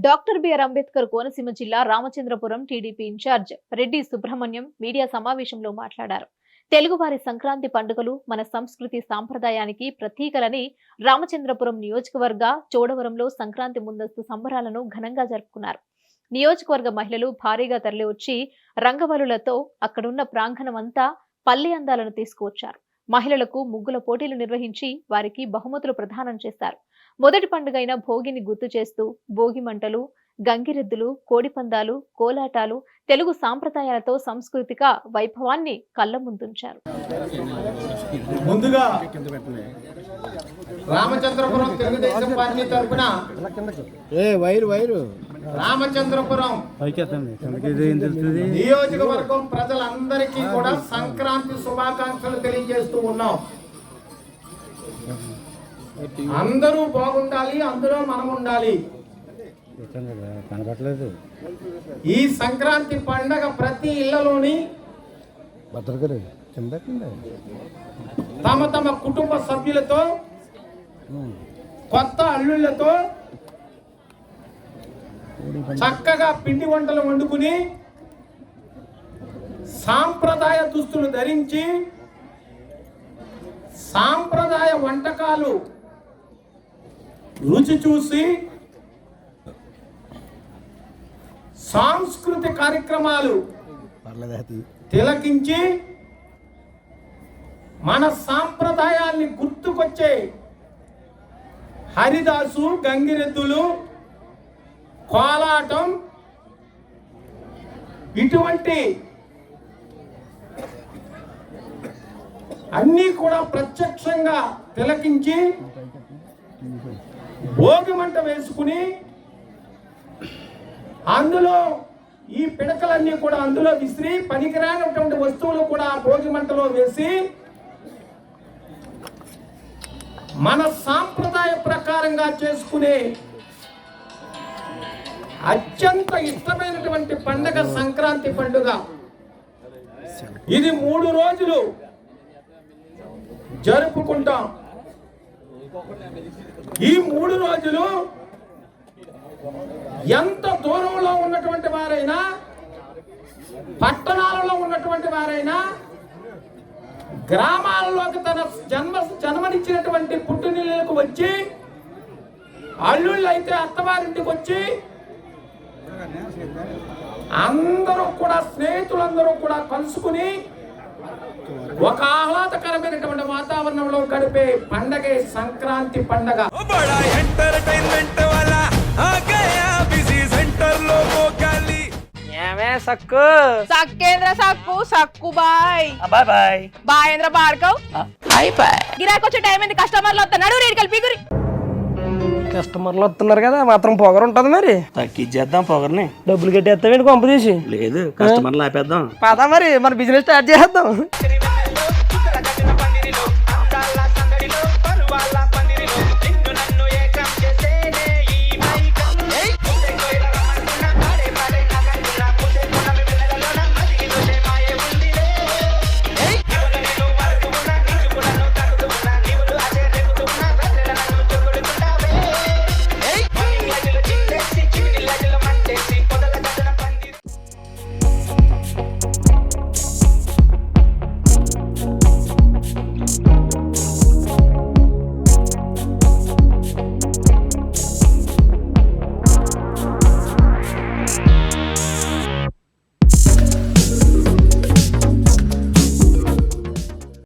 Doctor BR Ambedkar Konaseema జిల్లా Ramachandrapuram TDP incharge Reddy Subrahmanyam media సమావేశంలో మాట్లాడారు. తెలుగువారి సంక్రాంతి పండుగలు మన సంస్కృతి సాంప్రదాయానికి ప్రతీకలని రామచంద్రపురం నియోజకవర్గ చోడవరంలో సంక్రాంతి ముందస్తు సంబరాలను ఘనంగా జరుపుకున్నారు. నియోజకవర్గ మహిళలు భారీగా తరలివచ్చి రంగవల్లులతో అక్కడున్న ప్రాంగణం అంతా పల్లె అందాలను తీసుకువచ్చారు. మహిళలకు ముగ్గుల పోటీలు నిర్వహించి వారికి బహుమతులు ప్రదానం చేశారు. మొదటి పండుగైన భోగిని గుర్తు చేస్తూ భోగి మంటలు, గంగిరెద్దులు, కోడిపందాలు, కోలాటాలు, తెలుగు సాంప్రదాయాలతో సాంస్కృతిక వైభవాన్ని కళ్ళ ముందుంచారు. ముందుగా రామచంద్రపురం తెలుగుదేశం పార్టీ తరఫున రామచంద్రపురం నియోజకవర్గం ప్రజలందరికీ కూడా సంక్రాంతి శుభాకాంక్షలు తెలియజేస్తూ ఉన్నాం. అందరూ బాగుండాలి, అందులో మనం ఉండాలి. ఈ సంక్రాంతి పండగ ప్రతి ఇళ్లలోని తమ తమ కుటుంబ సభ్యులతో, కొత్త అల్లుళ్లతో చక్కగా పిండి వంటలు వండుకుని సాంప్రదాయ దుస్తులు ధరించి సాంప్రదాయ వంటకాలు రుచి చూసి సాంస్కృతిక కార్యక్రమాలు తిలకించి మన సాంప్రదాయాల్ని గుర్తుకొచ్చే హరిదాసు, గంగిరెద్దులు, కోలాటం ఇటువంటి అన్నీ కూడా ప్రత్యక్షంగా తిలకించి భోగి మంట వేసుకుని అందులో ఈ పిడకలన్నీ కూడా అందులో విసిరి పనికిరానటువంటి వస్తువులు కూడా భోగి మంటలో వేసి మన సాంప్రదాయ ప్రకారంగా చేసుకునే అత్యంత ఇష్టమైనటువంటి పండుగ సంక్రాంతి పండుగ. ఇది 3 రోజులు జరుపుకుంటాం. ఈ 3 రోజులు ఎంత దూరంలో ఉన్నటువంటి వారైనా, పట్టణాలలో ఉన్నటువంటి వారైనా, గ్రామాలలోకి తన జన్మనిచ్చినటువంటి పుట్టినిల్లులకు వచ్చి, అల్లుళ్ళు అయితే అత్తవారింటికి వచ్చి అందరూ కూడా స్నేహితులందరూ కూడా కలుసుకుని ఒక ఆహ్లాదకరమైనటువంటి వాతావరణంలో గడిపే పండగే సంక్రాంతి పండగ. సక్కు సక్కేంద్ర సక్కు సక్కు బాయ్ బాయ్ బాయ్ బాయేంద్ర భార్గవ్ బాయ్ బాయ్. గిరాకొచ్చే టైం ఏంది? కస్టమర్లు వస్తున్నాడు, రేటు కలిపి గురి. కస్టమర్లు వస్తున్నారు కదా, మాత్రం పొగరు ఉంటది. మరి తగ్గించేద్దాం పొగర్ని. డబ్బులు కట్టేస్తావేంటి కొంప తీసి? లేదు, కస్టమర్లు ఆపేద్దాం. పదా మరి మన బిజినెస్ స్టార్ట్ చేద్దాం.